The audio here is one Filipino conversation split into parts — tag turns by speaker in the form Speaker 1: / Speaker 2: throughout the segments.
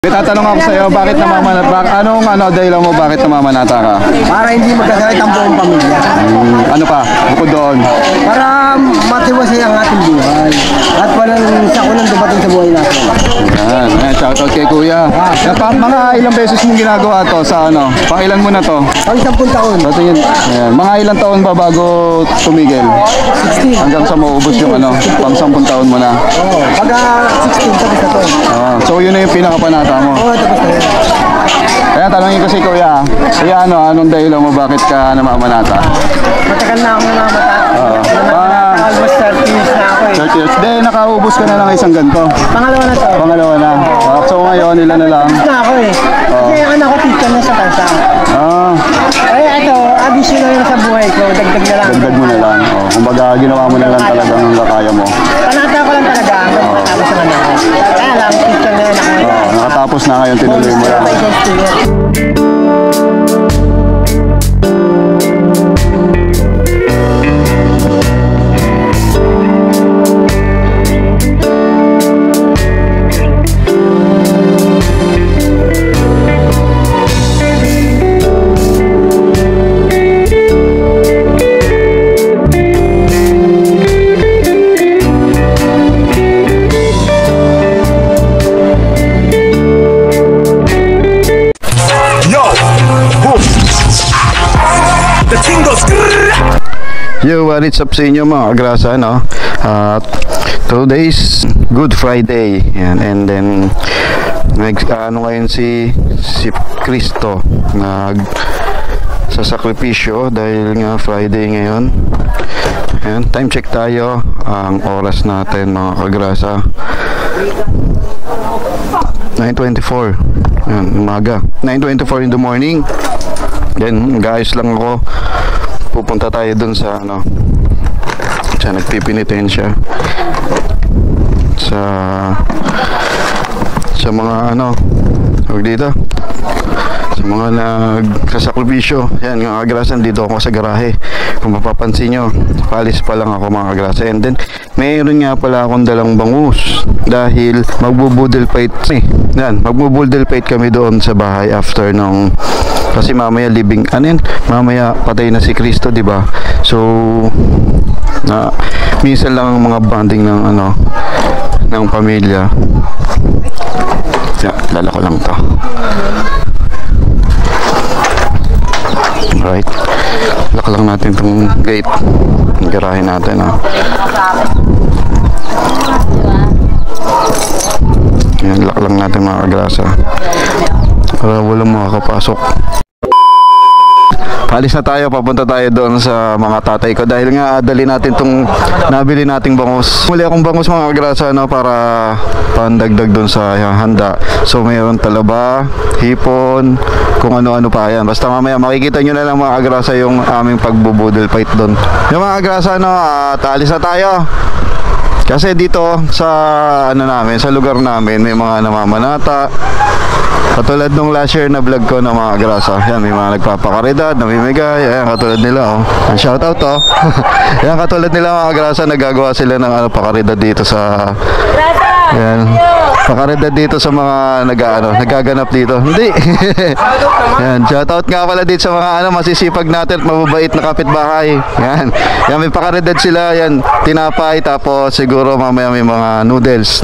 Speaker 1: May tatanong ako sa'yo, bakit namamanata? Anong dahilan mo bakit namamanata ka?
Speaker 2: Para hindi magkasakit ang buong pamilya.
Speaker 1: Ano pa? Bukod doon?
Speaker 2: Para matiwasay ang ating buhay. At walang sakulang dumating sa buhay natin.
Speaker 1: Yan, shoutout kay Kuya. Mga ilang beses mong ginagawa to sa ano? Pang ilan mo na to?
Speaker 2: Pang 10 taon.
Speaker 1: Ayan. Mga ilang taon ba bago tumigil?
Speaker 2: 16.
Speaker 1: Hanggang sa maubos yung pang 10 taon mo na?
Speaker 2: Oo. Pagka 16, tapos na to.
Speaker 1: So yun na yung pinakapanata mo?
Speaker 2: Oo, tapos na yun.
Speaker 1: Kaya tanongin ko si Kuya, anong dahilan mo bakit ka namamanata?
Speaker 2: Matagal na ako namamanata. Almost 30 years na ako eh.
Speaker 1: 30 years? Hindi, nakaubos ka na ng isang ganito.
Speaker 2: Pangalawa na to.
Speaker 1: Pangalawa na. So ngayon, ilan na lang?
Speaker 2: Na ako eh. Kasi ang anak ko teacher na sa kansa. Kaya ito, additional na sa buhay ko. Dagdag na lang.
Speaker 1: Dagdag mo na lang. Kumbaga, ginawa mo na lang talaga ang kaya mo.
Speaker 2: Panata ko lang talaga hanggang matapos naman ako. Kaya lang, teacher na yan ako.
Speaker 1: Nakatapos na ngayon, tinuloy mo lang. Yo, what is up sa inyo mga agrasa, no? Today's Good Friday. Yan. And then ngayon si Kristo sa sakripisyo dahil nga Friday ngayon. Ayan, time check tayo. Ang oras natin mga kagrasa 9:24. Ayan, umaga 9:24 in the morning. Then guys lang ako, pupunta tayo dun sa nagpipinitensya sa mga huwag dito, sa mga nagkasakripisyo. Yan mga kagrasan, dito ako sa garahe. Kung mapapansin nyo, palis pa lang ako mga kagrasan. And then mayroon nga pala akong dalang bangus dahil magbubudel fight magbubudel fight kami doon sa bahay after nung, kasi mamaya mamaya patay na si Kristo, di ba? So minsan lang ang mga bonding ng pamilya. Lala ko lang to. Right. Lock lang natin tong gate ng garahe natin, Yan, lock lang natin mga kagrasa para walang makakapasok. Alis na tayo, papunta tayo doon sa mga tatay ko dahil nga dali natin tong nabili nating bangus. Muli akong bangus mga kagrasa para pandagdag doon sa handa. So mayroon talaba, hipon, kung ano-ano pa yan. Basta mamaya makikita nyo na lang mga kagrasa yung aming pagbubudel fight doon. Yung mga kagrasa, alis na tayo. Kasi dito sa sa lugar namin may mga namamanata. Katulad nung last year na vlog ko ng mga grasa. Yan, may mga nagpapakaridad, namimigay. Ayan, katulad nila, shoutout to. Ayan, katulad nila mga grasa, nagagawa sila ng pakaridad dito sa... Ayan, pakaridad dito sa mga nagaganap dito. Hindi. Ayan, shoutout nga pala dito sa mga masisipag natin at mababait na kapitbahay. Ayan, may pakaridad sila. Ayan, tinapay, tapos siguro mamaya may mga noodles,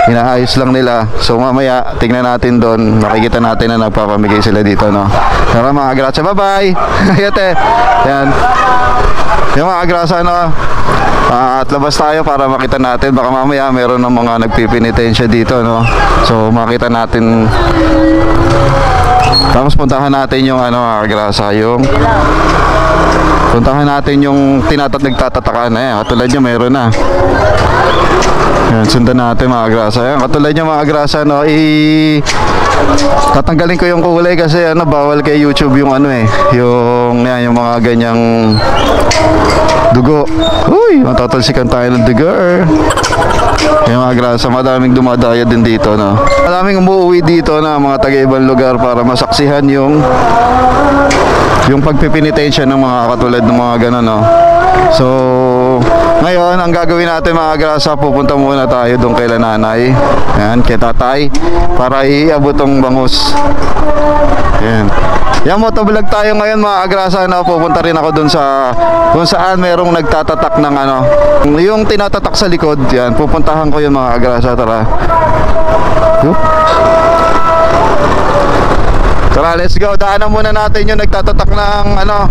Speaker 1: inaayos lang nila. So mamaya tingnan natin doon, makikita natin na nagpapamigay sila dito, Tara mga grasa, bye bye. Ayate. Yan. Yung mga grasa, at labas tayo para makita natin, baka mamaya meron ng mga nagpipinitensya dito, So makita natin. Tapos puntahan natin yung mga grasa, puntahan natin yung nagtatatakan na yan. Katulad nyo, meron na. Yan, sundan natin mga grasa. Yan, katulad nyo mga grasa, tatanggalin ko yung kulay kasi bawal kay YouTube yung yung mga ganyang dugo. Uy, matatalsikan tayo ng dugo. Yung mga grasa, madaming dumadaya din dito, Madaming umuwi dito na mga taga-ibang lugar para masaksihan yung pagpipinitensya ng mga katulad ng mga ganon, So Ngayon, ang gagawin natin mga grasa, pupunta muna tayo doon kay nanay. Yan, kay tatay. Para iabot tong bangus. Yan. Yan, motovlog tayo ngayon mga agrasa, no? Pupunta rin ako dun sa kung saan merong nagtatatak ng ano, yung tinatatak sa likod. Yan, pupuntahan ko yung mga agrasa. Tara. Yup. Tara, let's go. Daanan muna natin yung nagtatatak ng ano.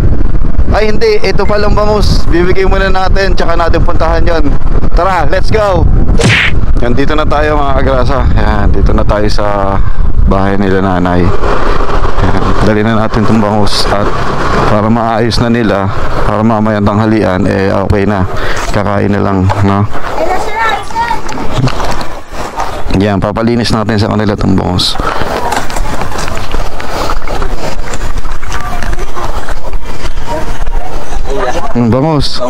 Speaker 1: Ay hindi, ito palang bangus. Bibigay muna natin, tsaka natin puntahan yon. Tara, let's go. Yan, dito na tayo mga agrasa. Yan, dito na tayo sa bahay nila nanay. Yan, dali na natin itong bangus at para maayos na nila, para mamayang tanghalian, eh okay na, kakain na lang, no? Yan, papalinis natin sa kanila itong bangus. Bangus.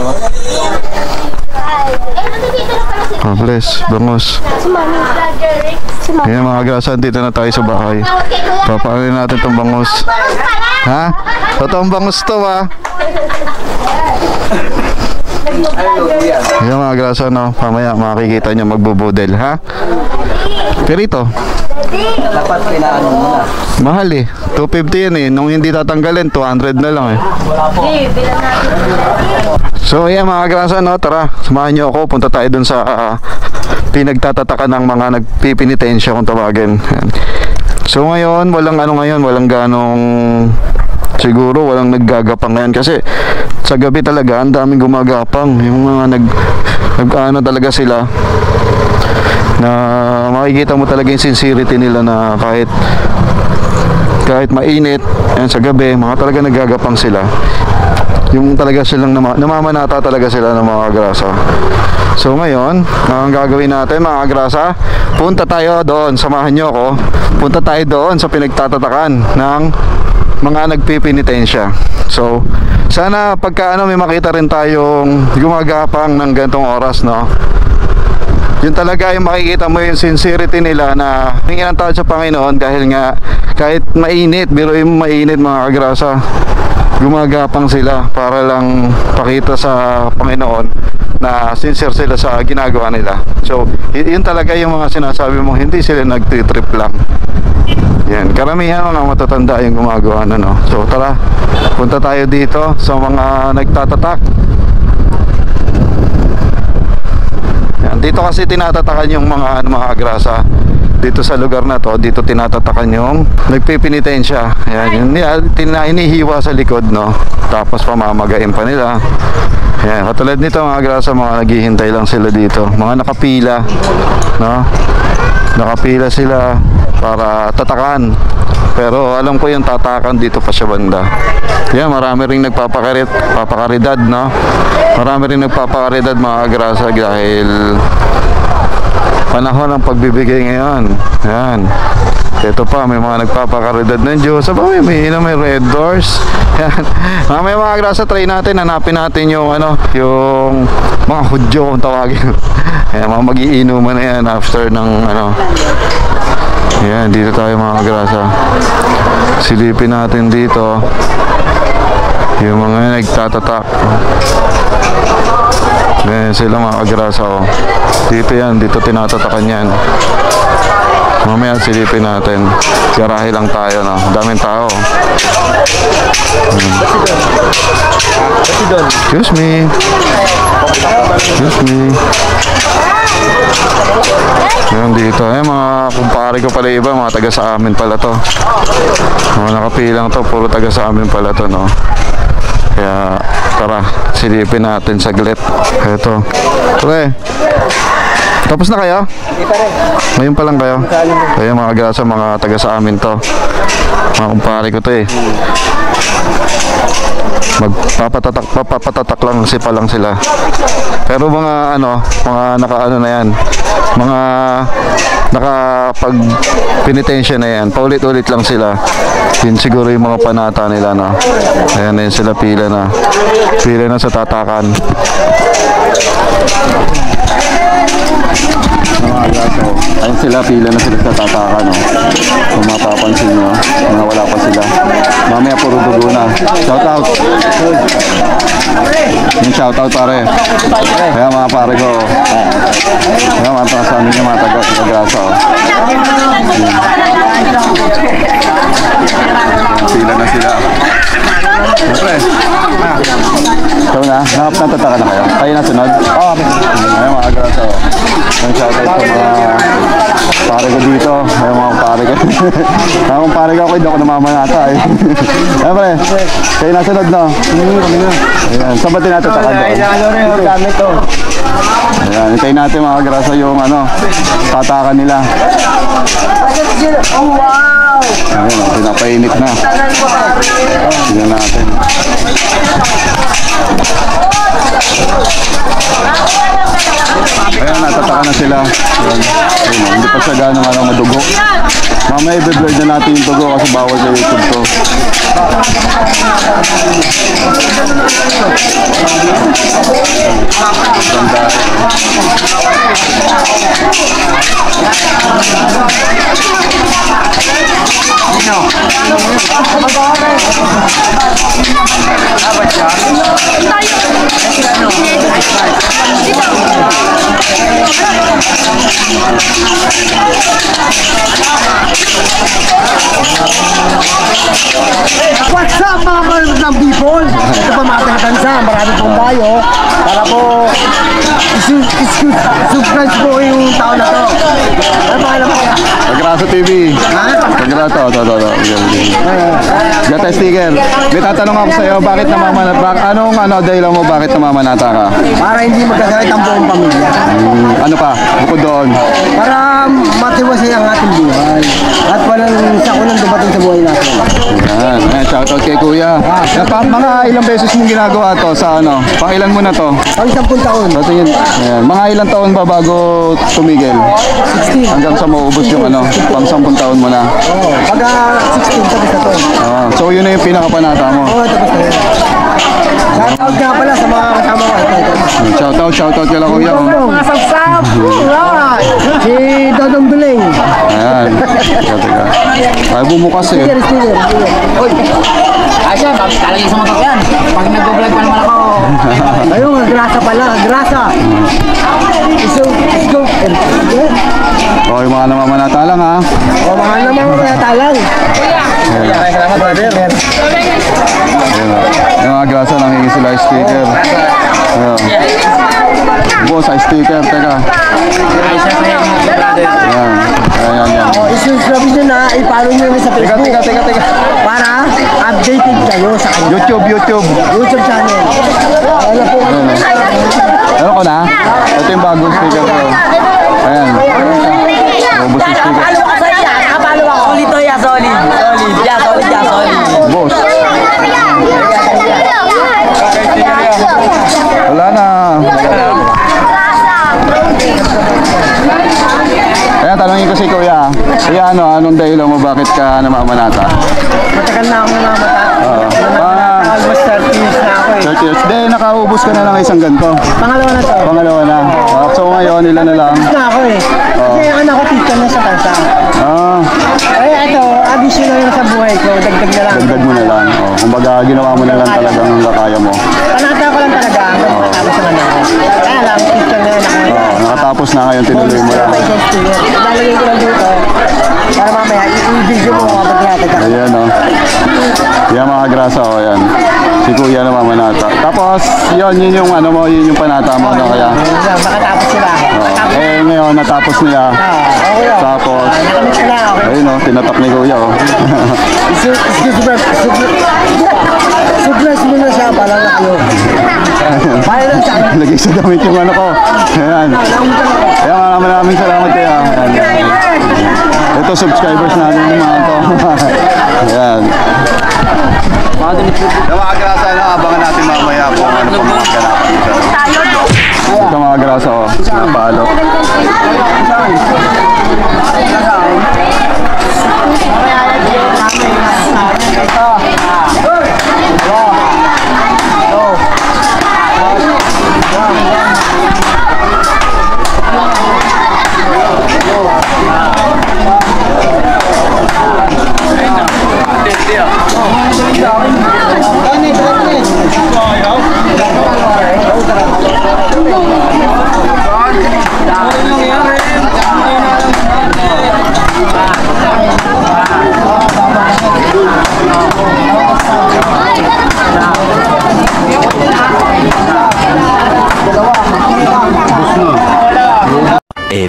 Speaker 1: Oh, bless, bangus. Yan mga grasa, dito na tayo sa bahay. Papaano natin itong bangus. Ha? Totoong bangus to, ha? Yan mga grasa, no? Pamaya makikita nyo magbubudel, ha? Perito.
Speaker 2: Dapat kailangan mo na.
Speaker 1: Mahal eh. 250 yan eh. Nung hindi tatanggalin, 200 na lang eh. So yan mga grasa, no? Tara, samahan nyo ako. Punta tayo dun sa pinagtatatakan ng mga nagpipinitensya kung tawagin. Yan. So ngayon, walang ganong, siguro walang naggagapang ngayon kasi sa gabi talaga ang daming gumagapang. Yung mga nag-ano talaga sila na makikita mo talaga yung sincerity nila na kahit mainit yan sa gabi, mga talaga naggagapang sila. Yung talaga silang namamanata talaga sila ng mga grasa. So ngayon, ang gagawin natin mga grasa, punta tayo doon, samahan nyo ako. Punta tayo doon sa pinagtatatakan ng mga nagpipinitensya. So sana pagka may makita rin tayong gumagapang ng ganitong oras, no? Yun talaga yung makikita mo yung sincerity nila na hingi ng tawad sa Panginoon dahil nga kahit mainit, biruin mo mainit mga kagrasa, gumagapang sila para lang pakita sa Panginoon na sincere sila sa ginagawa nila. So yun talaga yung mga sinasabi mo, hindi sila nagtitrip lang. Yan, karamihan mga matatanda yung gumagawa na, no? So tara, punta tayo dito sa mga nagtatatak. Yan, dito kasi tinatatakan yung mga agrasa. Dito sa lugar na to, dito tinatatakan yung nagpipinitensya. Yan, hinihiwa sa likod, no? Tapos pamamagain pa nila. Yan, katulad nito mga agrasa, mga naghihintay lang sila dito. Mga nakapila, no? Nakapila sila para tatakan. Pero alam ko yung tatakan dito pa sa banda. Yan, marami ring nagpapakaridad, no? Marami ring nagpapakaridad mga agrasa dahil panahon ng pagbibigay ngayon. Yan. Ito pa, may mga nagpapakaridad ng Diyos. Sabay, may red doors. Yan. Mamaya mga agrasa, try natin, hanapin natin yung yung mga Hudyo kung tawagin. Yan, mga mag-iinuman na yan after ng Yan, dito tayo mga agrasa. Silipin natin dito yung mga nagtatatak. Yan sila mga agrasa, oh. Dito yan, dito tinatatakan yan. Mamaya silipin natin. Garahe lang tayo, no? Daming tao. Excuse me. Excuse me. Yan dito. Mga kumpare ko pala iba, mga taga sa amin pala to. Mga nakapilang to, puro taga sa amin pala to, no? Kaya tara, silipin natin saglit. Ito. Pre, tapos na kayo?
Speaker 2: Hindi pa rin.
Speaker 1: Ngayon pa lang kayo? Kaya mga grasa, mga taga sa amin to. Mga kumpare ko to eh. Magpapatatak lang pa lang sila. Pero mga mga naka na yan. Mga nakapag penitensya na yan. Paulit-ulit lang sila. Yun siguro yung mga panata nila, no. Ayan na yun sila, pila na. Pila na sa tatakan. Mga agaso, ayun sila, pila na sila sa tatakan, no. Kung mapapansin nyo, mga wala pa sila. Mamaya puro dugo na. Shout out. Yung shoutout pare. Kaya mga pare ko. Kaya mga sa amin yung mga taga-grasa. Sila na sila. Siyempre. So na, natataka na kayo. Kayo na sunod? Oo. Ayun mga grasa. Yung shoutout sa mga pare ko dito. Ayun mga pare ko. Kung pare ko ako, hindi ako namamanata eh. Siyempre, kayo na sunod no? Ayan, saan ba tinatatakan doon? Ayan, hintayin natin mga grasa yung tatakan nila.
Speaker 2: Oh, wow!
Speaker 1: Ayan, pinapainit na. Tignan natin. Ayan, natataka na sila. Ayan, hindi pa siya gano'ng madugo. Mamaya i-blur na natin yung dugo kasi bawal sa YouTube to. Ganda.
Speaker 2: What's up mga ng people? Ito pa mga taga-tansa, marami pong tayo para po subscribe po yung tao na to. Ano pa alam mo?
Speaker 1: Pagrasa TV. Pagrasa, ito. Gata sticker. May tatanong ako sa'yo, bakit namamanata? Anong dahilan mo bakit namamanata ka?
Speaker 2: Para hindi magkasakit ang buong pamilya.
Speaker 1: Ano pa? Bukod doon.
Speaker 2: Para matiwasay ang ating buhay. At walang sakulang dumating sa buhay natin.
Speaker 1: Ayan, shoutout kay Kuya. Mga ilang beses mong ginagawa to sa pang ilan mo na to?
Speaker 2: Pang 10 taon.
Speaker 1: So, tingin, ayan, mga ilang taon ba bago tumigil?
Speaker 2: 16.
Speaker 1: Hanggang sa maubos yung pang 10 taon mo na.
Speaker 2: Oo. Pag 16, tapos na to.
Speaker 1: So yun na yung pinakapanata mo.
Speaker 2: Oo, tapos na yun. Shoutout nga pala sa mga kasama ko.
Speaker 1: Shoutout ka lang Kuya.
Speaker 2: Mga sagsap! Si Dodong Duling.
Speaker 1: Ayan. Teka. Ay bumukas eh.
Speaker 2: Sticker.
Speaker 3: Uy! Asya, talaga sa motor yan. Pag nag-vlog pa naman ako.
Speaker 2: Ayun, grasa pala, grasa. Go.
Speaker 1: O yung mga namamanata lang ha.
Speaker 2: O, mga naman mga talang.
Speaker 3: Salamat, brother.
Speaker 1: Ayan. Yung mga grasa nangingi sila yung sticker. Ayan. Boss, ay sticker. Teka. Ayan. Ayan.
Speaker 2: O, isusubscribe nyo na, i-follow nyo rin sa Facebook.
Speaker 1: Teka.
Speaker 2: Para updated kayo sa kanya.
Speaker 1: YouTube.
Speaker 2: YouTube channel. Ano po kayo?
Speaker 1: Ano ko na? Ito yung bagong sticker ko. Ayan. Ubus yung sticker.
Speaker 3: Nakapalo ako. Solid to ya, solid. Solid.
Speaker 1: Boss. Wala na. Kaya tanongin ko si Kuya. Kuya, anong dahilan mo bakit ka namamanata?
Speaker 2: Matagal na ako namamata.
Speaker 1: Oo.
Speaker 2: Almost 30 years na ako eh.
Speaker 1: 30 years. Hindi, nakaubos ka na ng isang ganito.
Speaker 2: Pangalawa na to.
Speaker 1: Pangalawa na. So ngayon, ilan na lang?
Speaker 2: Na ako eh. Kasi ang anak ko teacher na sa kansa. Kaya ito, additional na sa buhay ko. Dagdag na lang.
Speaker 1: Dagdag mo na lang. Kumbaga, ginawa mo na lang talagang ang kaya mo.
Speaker 2: Panata ko lang talaga hanggang matapos naman ako. Kaya lang, teacher na ako.
Speaker 1: Nakatapos na ngayon, tinuloy mo lang.
Speaker 2: Ilalagay ko lang dito. Para mamaya, i-video mo ako pag-hatag ako.
Speaker 1: Ayan yan mga grasa yan. Si Kuya namamanata. Tapos, yun yung yun yung panata mo. Kaya,
Speaker 2: Makatapos sila.
Speaker 1: ngayon, natapos niya.
Speaker 2: Okay.
Speaker 1: Tapos,
Speaker 2: Nakamiss ko na ako.
Speaker 1: ayun tinatak ni Kuya
Speaker 2: Surprise mo na siya, parang na kayo. Para lang sa akin.
Speaker 1: Lagay sa damit yung ko. Ayan. Kaya maraming salamat Kuya. Ito, subscribers natin yung mga to. Ayan. Mga grasa abangan natin mamaya kung ano pa mga ganapan dito. Ito mga grasa napalo.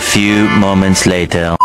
Speaker 4: few moments later.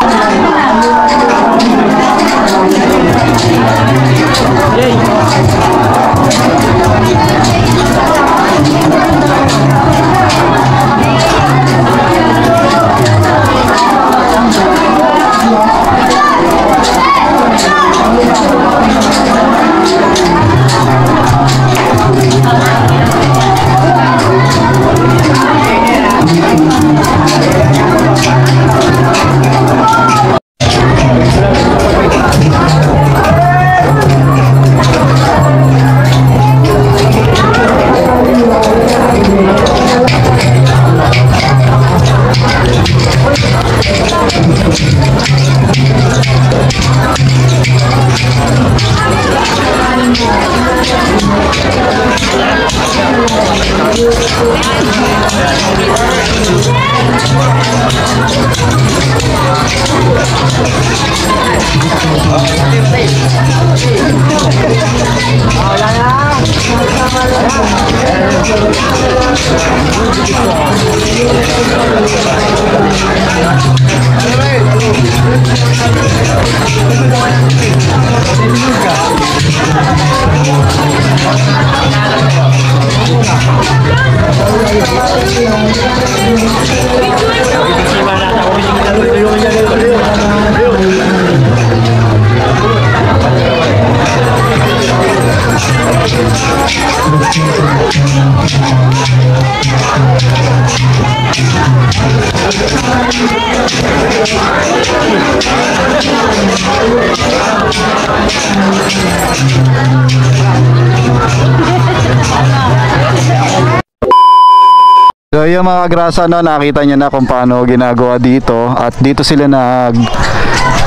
Speaker 1: So yung mga grasa, no, nakita nyo na kung paano ginagawa dito, at dito sila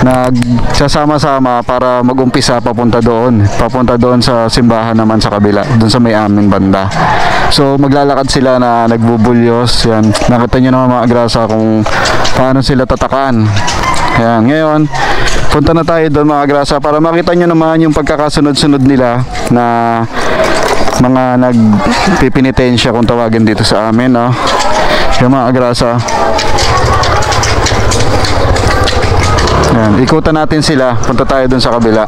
Speaker 1: nagsasama-sama para mag-umpisa papunta doon sa simbahan naman sa kabila, doon sa may aming banda. So maglalakad sila na nagbubulyos. Yan, nakita nyo naman mga grasa kung paano sila tatakan. Yan, ngayon punta na tayo doon mga grasa para makita nyo naman yung pagkakasunod-sunod nila na mga nagpipinitensya kung tawagin dito sa amin, no? Yung mga grasa. Yan, ikutan natin sila. Punta tayo dun sa kabila.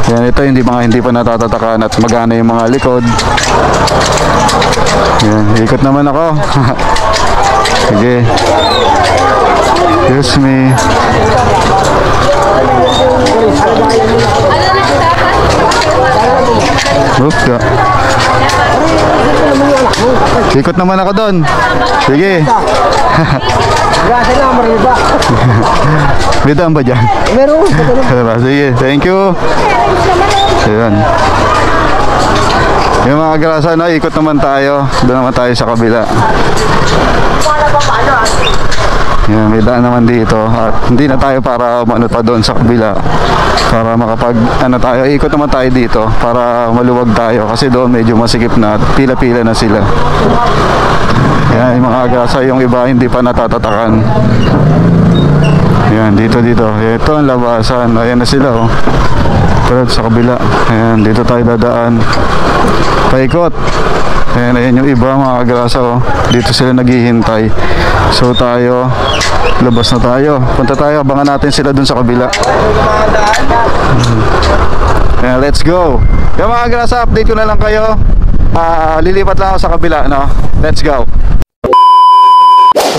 Speaker 1: Yan, ito hindi pa natatatakan at magana yung mga likod. Yan, ikot naman ako. Sige. Excuse me. Oops, ikot naman ako doon. Sige.
Speaker 2: Grasa na, mariba.
Speaker 1: May daan ba dyan?
Speaker 2: Meron.
Speaker 1: Sige, thank you. Ayan. Yung mga grasa, no, ikot naman tayo. Doon naman tayo sa kabila. Yan, may daan naman dito. At hindi na tayo para umano pa doon sa kabila. Para makapag, tayo, ikot naman tayo dito. Para maluwag tayo. Kasi doon medyo masikip na. Pila-pila na sila. Yan, yung mga grasa, yung iba hindi pa natatatakan. Yan, dito. Ito ang labasan. Ayan na sila, oh. Pero sa kabila. Ayan, dito tayo dadaan. Paikot. Ayan yung iba mga grasa, oh. Dito sila naghihintay. So tayo, labas na tayo. Punta tayo, abangan natin sila dun sa kabila. Ayan, let's go. Yung mga grasa, update ko na lang kayo. Lilipat lang ako sa kabila, no? Let's go.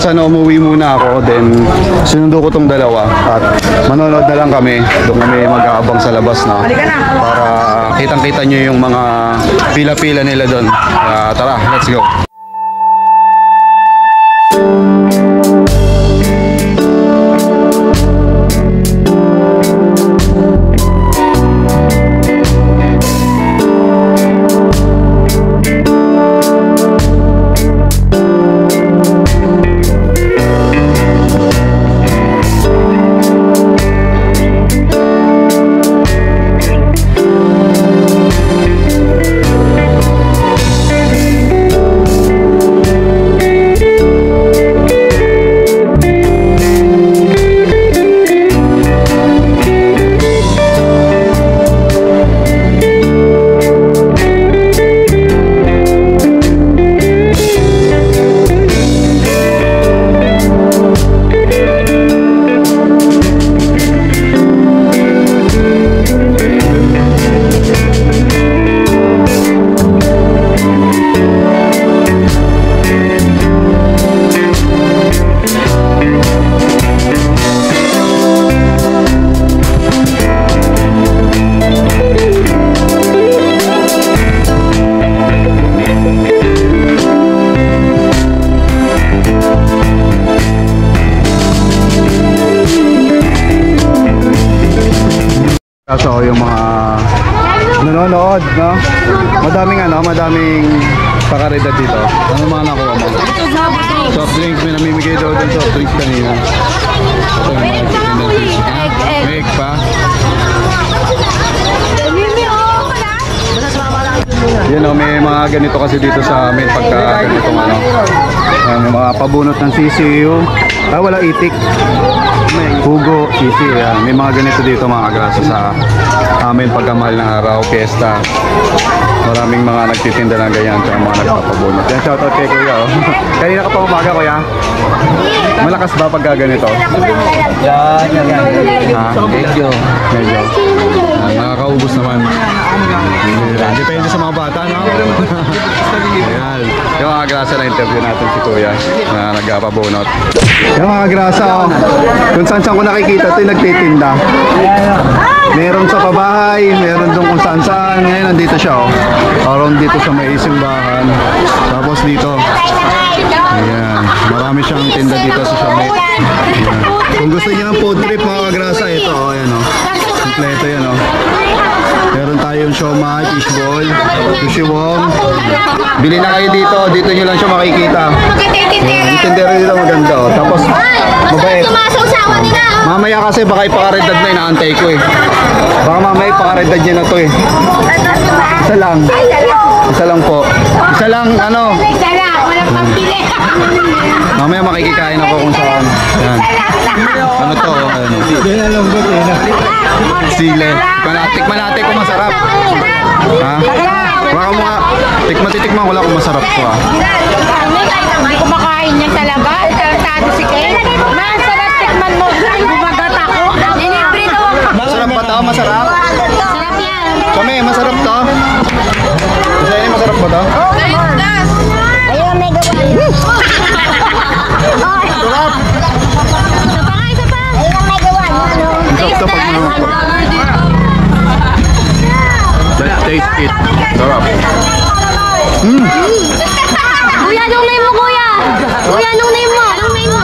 Speaker 1: Sana umuwi muna ako, then sinundo ko tong dalawa at manonood na lang kami. Doon kami mag-aabang sa labas na para kitang-kita nyo yung mga pila-pila nila doon. Tara, let's go. So yung mga nanonood, no? Madaming pakaridad dito. Ano mga nakuha mo? Soft drinks, may namimigay daw din soft drinks kanina. Ito yung mga chicken and fish. May egg pa. Yun o, may mga ganito kasi dito sa amin pagka ganitong ano. May mga pabunot ng sisiyo. Wala itik. Hugo, sisiyo. Yan. May mga ganito dito mga kagrasa sa amin pagka mahal ng araw, fiesta. Maraming mga nagtitinda ng ganyan at mga nagpapabunot. Yan, shoutout kay Kuya. Oh. Kanina ka pa umaga, Kuya? Malakas ba pagka ganito?
Speaker 3: Yan.
Speaker 1: Ha?
Speaker 3: Medyo.
Speaker 1: Nakakaubos naman. Depende sa mga bata, no? Ayan. Yung mga grasa na interview natin si Kuya na nagpapabunot. Yung mga grasa, oh. Kung saan ko nakikita ito yung nagtitinda. Meron sa pabahay, meron doon kung saan. Ngayon nandito siya, oh. Around dito sa may simbahan. Tapos dito. Ayan. Marami siyang tinda dito sa Samet. Kung gusto niyo ng food trip mga kagrasa, ito, oh. Ayan, oh. Kompleto yan, oh. Meron tayong siomai, fishball, sushi wong. Bili na kayo dito. Dito nyo lang siya makikita. Yung tindero dito maganda, oh. Tapos, mabait. Mamaya kasi baka ipakaredad na inaantay ko eh. Baka mamaya ipakaredad niya na to eh. Isa lang. Isa lang po. Isa lang, ano. Mamaya makikikain ako kung saan. Yan. Ano to? Ano? Sile. Tikman natin kung masarap. Ha? Baka mo nga. Titikman ko lang kung masarap to ah.
Speaker 5: Hindi kumakain yan talaga. Tarantado si Ken. Masarap, tikman mo. Gumagat ako. Nilibre daw ako.
Speaker 1: Masarap ba to? Masarap?
Speaker 5: Sarap yan.
Speaker 1: Kami, masarap to? Kasi ini masarap ba to?
Speaker 5: Ayun, may gawa.
Speaker 1: Sarap!
Speaker 5: Isa pa. Ayun, may gawa.
Speaker 1: Masarap to pag minuto. Let's taste it. Sarap.
Speaker 5: Kuya, anong name mo, kuya? Kuya, anong name mo? Anong name mo?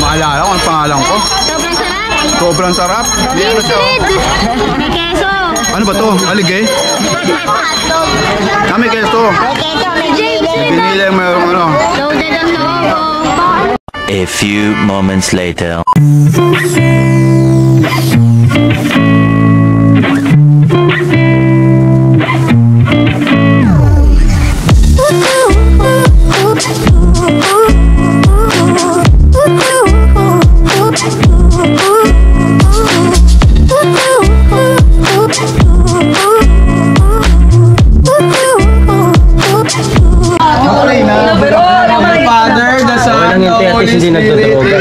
Speaker 1: Maalala ko ang pangalan ko.
Speaker 5: Sobrang sarap.
Speaker 1: Sobrang sarap. Yan na siya.
Speaker 5: May keso.
Speaker 1: Ano ba to? Aligay?
Speaker 5: Hotdog.
Speaker 1: May keso.
Speaker 5: May keso, may chili.
Speaker 1: May pinili mayroong ano.
Speaker 5: Loaded ang loob.
Speaker 4: A few moments later.
Speaker 3: Hindi nagdodroga.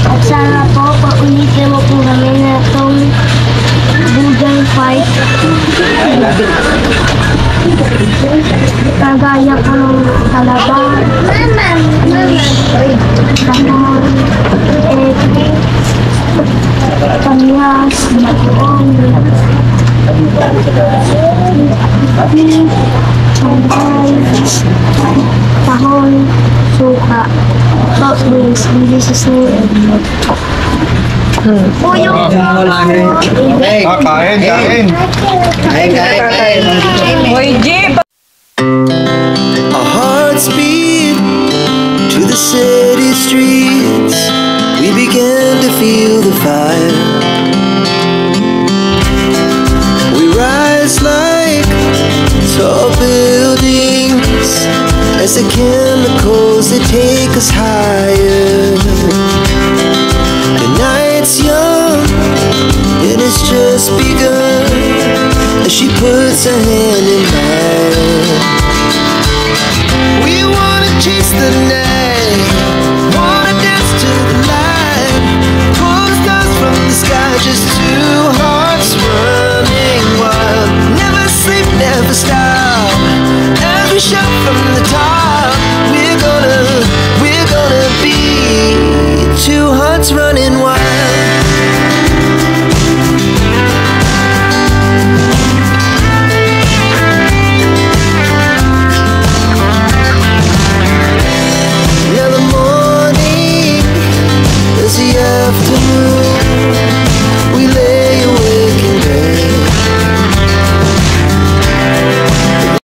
Speaker 6: At sana po, paulitin mo po kami na itong Google Fight. Kagaya po ng talaba, kamon, kamyas, bagoong, Sambay, tahon, suka, hot wings, delicious name.
Speaker 1: Kain.
Speaker 7: Our hearts beat to the city streets. We began to feel the fire. We rise like tall buildings as the chemicals they take us higher. The night's young and it's just begun as she puts her hand